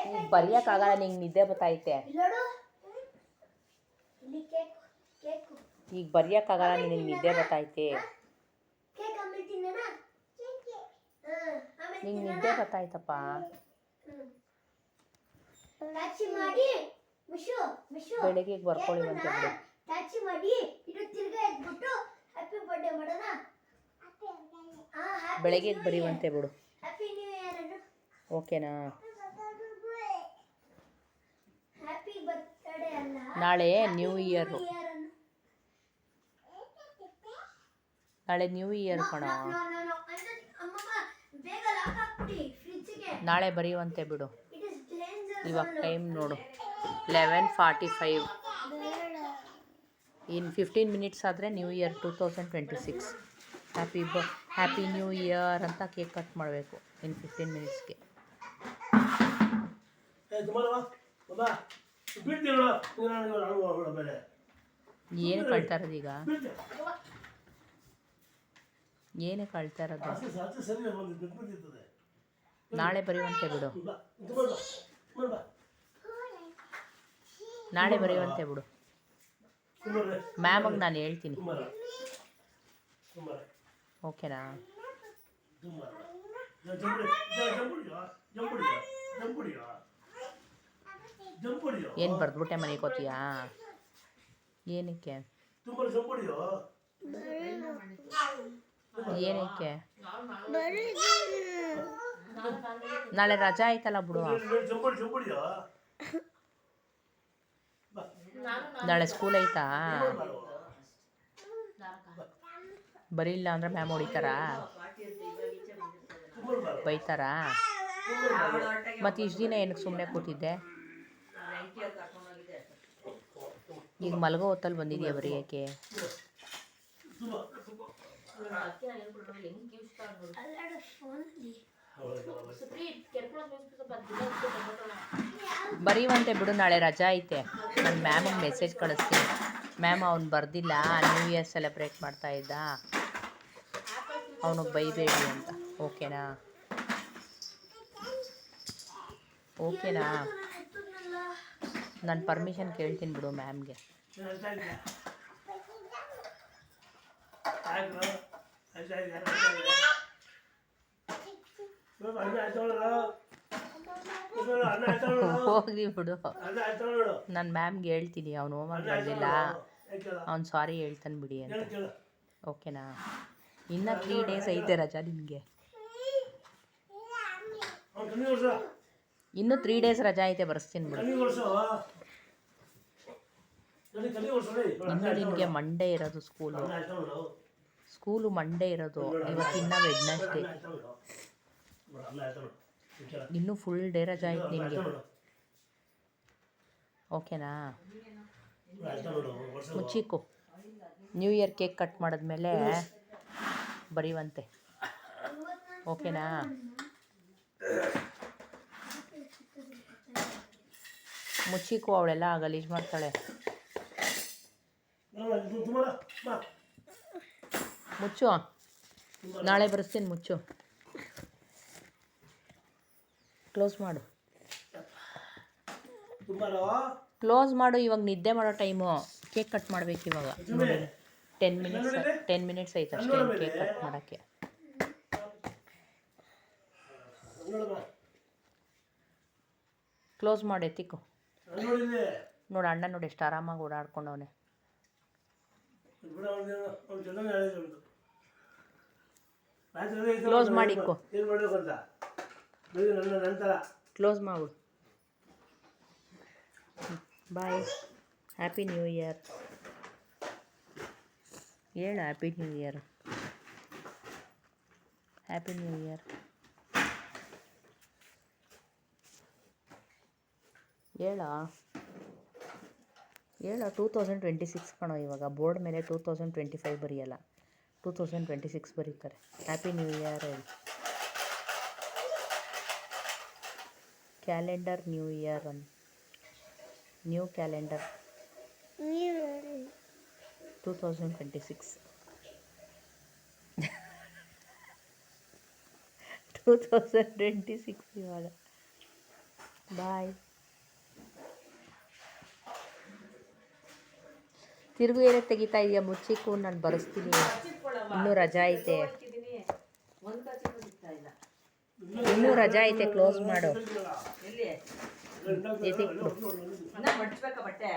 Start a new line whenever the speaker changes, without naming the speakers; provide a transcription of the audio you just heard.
ಈಗ ಬರೆಯೋಕ್ಕಾಗಲ್ಲ, ನಿಂಗೆ ನಿದ್ದೆ ಬರ್ತೈತೆ. ಈಗ ಬರೆಯೋಕ್ಕಾಗಲ್ಲ, ನಿನಗೆ ನಿದ್ದೆ ಬರ್ತೈತೆ. ನಿಂಗೆ ನಿದ್ದೆ ಬರ್ತೈತಪ್ಪ. ಬೆಳಿಗ್ಗೆ ಬರ್ಕೊಳ್ಳಿವಂತೆ ಬಿಡು. ಬೆಳಗ್ಗೆ ಬರೀವಂತೆ ಬಿಡು. ಓಕೆನಾ? ನಾಳೆ ನ್ಯೂ ಇಯರು. ನಾಳೆ ನ್ಯೂ ಇಯರ್ ಕಣೋ. ನಾಳೆ ಬರೆಯುವಂತೆ ಬಿಡು. ಇವಾಗ ಟೈಮ್ ನೋಡು 11:45. ಇನ್ನು 15 ಮಿನಿಟ್ಸ್ ಆದರೆ new year 2026. Happy new year ಅಂತ ಕೇಕ್ ಕಟ್ ಮಾಡಬೇಕು ಇನ್ನು 15 ಮಿನಿಟ್ಸ್ಗೆ. ಏನು ಕಳ್ತಾ ಇರೋದು ಈಗ? ಏನು ಕಳ್ತಾ ಇರೋದು? ನಾಳೆ ಬರೆಯುವಂತೆ ಬಿಡು. ನಾಳೆ ಬರೆಯುವಂತೆ ಬಿಡು. ಮ್ಯಾಮಗೆ ನಾನು ಹೇಳ್ತೀನಿ. ಓಕೆನಾ? ಏನು ಬರೆದ್ಬಿಟ್ಟೆ ಮನೆಗೆ ಹೋಗ್ತೀಯಾ? ಏನಕ್ಕೆ ಏನಕ್ಕೆ? ನಾಳೆ ರಜಾ ಆಯ್ತಲ್ಲ ಬಿಡು. ನಾಳೆ ಸ್ಕೂಲ್ ಐತಾ? ಬರೀಲ್ಲ ಅಂದ್ರೆ ಮ್ಯಾಮ್ ಹೊಡಿತಾರಾ? ಬೈತಾರಾ? ಮತ್ತು ಇಷ್ಟು ದಿನ ಏನಕ್ಕೆ ಸುಮ್ಮನೆ ಕೂತಿದ್ದೆ? ಈಗ ಮಲಗೋ ಹೊತ್ತಲ್ಲಿ ಬಂದಿದೆಯಾ ಬರೆಯೋಕ್ಕೆ? ಬರೀವಂತೆ ಬಿಡು. ನಾಳೆ ರಜಾ ಐತೆ. ನಾನು ಮ್ಯಾಮಿಗೆ ಮೆಸೇಜ್ ಕಳಿಸ್ತೀನಿ. ಮ್ಯಾಮ್ ಅವ್ನು ಬರ್ದಿಲ್ಲ, ನ್ಯೂ ಇಯರ್ ಸೆಲೆಬ್ರೇಟ್ ಮಾಡ್ತಾ ಇದ್ದ, ಅವನಿಗೆ ಬೈಬೇಡಿ ಅಂತ. ಓಕೆನಾ? ಓಕೆನಾ? ನಾನು ಪರ್ಮಿಷನ್ ಕೇಳ್ತೀನಿ ಬಿಡು ಮ್ಯಾಮ್ಗೆ. ಹೋಗ್ಲಿ ಬಿಡು. ನಾನು ಮ್ಯಾಮ್ಗೆ ಹೇಳ್ತೀನಿ ಅವನು ಹೋಮ್ವರ್ಕ್ ಬರಲಿಲ್ಲ, ಅವ್ನು ಸಾರಿ ಹೇಳ್ತಾನೆ ಬಿಡಿ ಅಂತ. ಓಕೆನಾ? ಇನ್ನು 3 ಡೇಸ್ ಐತೆ ರಜಾ ನಿನಗೆ. ಇನ್ನೂ 3 ಡೇಸ್ ರಜಾ ಐತೆ, ಬರ್ಸ್ತೀನಿ ಬಿಡು. ಇನ್ನು ನಿನಗೆ ಮಂಡೇ ಇರೋದು ಸ್ಕೂಲು ಮಂಡೇ ಇರೋದು. ಇವತ್ತಿನ್ನ ವೆಡ್ನೆಸ್ಡೇ. ಇನ್ನೂ ಫುಲ್ ಡೇ ರಜಾ ಐತೆ ನಿನಗೆ. ಓಕೆನಾ? ಮುಚ್ಚಿಕ್ಕು. ನ್ಯೂ ಇಯರ್ ಕೇಕ್ ಕಟ್ ಮಾಡಿದ್ಮೇಲೆ ಬರೀವಂತೆ. ಓಕೆನಾ? ಮುಚ್ಚಿಕ್ಕು, ಅವಳೆಲ್ಲ ಗಲೀಜು ಮಾಡ್ತಾಳೆ. ಮುಚ್ಚು. ನಾಳೆ ಬರೆಸ್ತೀನಿ, ಮುಚ್ಚು. ಕ್ಲೋಸ್ ಮಾಡು. ಕ್ಲೋಸ್ ಮಾಡು. ಇವಾಗ ನಿದ್ದೆ ಮಾಡೋ ಟೈಮು. ಕೇಕ್ ಕಟ್ ಮಾಡಬೇಕು ಇವಾಗ. ನೋಡಿ 10 ಮಿನಿಟ್ಸ್ ಐತೆ ಅಷ್ಟೇ ಕೇಕ್ ಕಟ್ ಮಾಡೋಕ್ಕೆ. ಕ್ಲೋಸ್ ಮಾಡಿ ಎತ್ತಿಕ್ಕು. ನೋಡು ಅಣ್ಣ ನೋಡಿ ಎಷ್ಟು ಆರಾಮಾಗಿ ಓಡಾಡ್ಕೊಂಡವನೆ. ಕ್ಲೋಸ್ ಮಾಡಿಕ್ಕು. ಕ್ಲೋಸ್ ಮಾಡು. ಬಾಯ್. Happy new year. ಹೇಳು happy new year. Happy new year ಹೇಳ. 2026 ಕಣೋ. ಇವಾಗ ಬೋರ್ಡ್ ಮೇಲೆ 2025 ಬರೆಯಲ್ಲ, 2026 ಬರೀತಾರೆ. ಹ್ಯಾಪಿ ನ್ಯೂ ಇಯರ್ ಹೇಳಿ. Calendar new year. New calendar 2026. 2026 ಇವಾಗ. ಬಾಯ್. ತಿರುಗು ಏನಕ್ಕೆ ತೆಗಿತಾ ಇದೆಯಾ? ಮುಚ್ಚಿಕ್ಕು, ನಾನು ಬರೆಸ್ತೀನಿ. ಇನ್ನೂ ರಜಾ ಐತೆ, ಇನ್ನೂ ರಜಾ ಐತೆ, ಕ್ಲೋಸ್ ಮಾಡು. ಎತ್ತಿಕ್ಬಿಡು.
ಬಟ್ಟೆ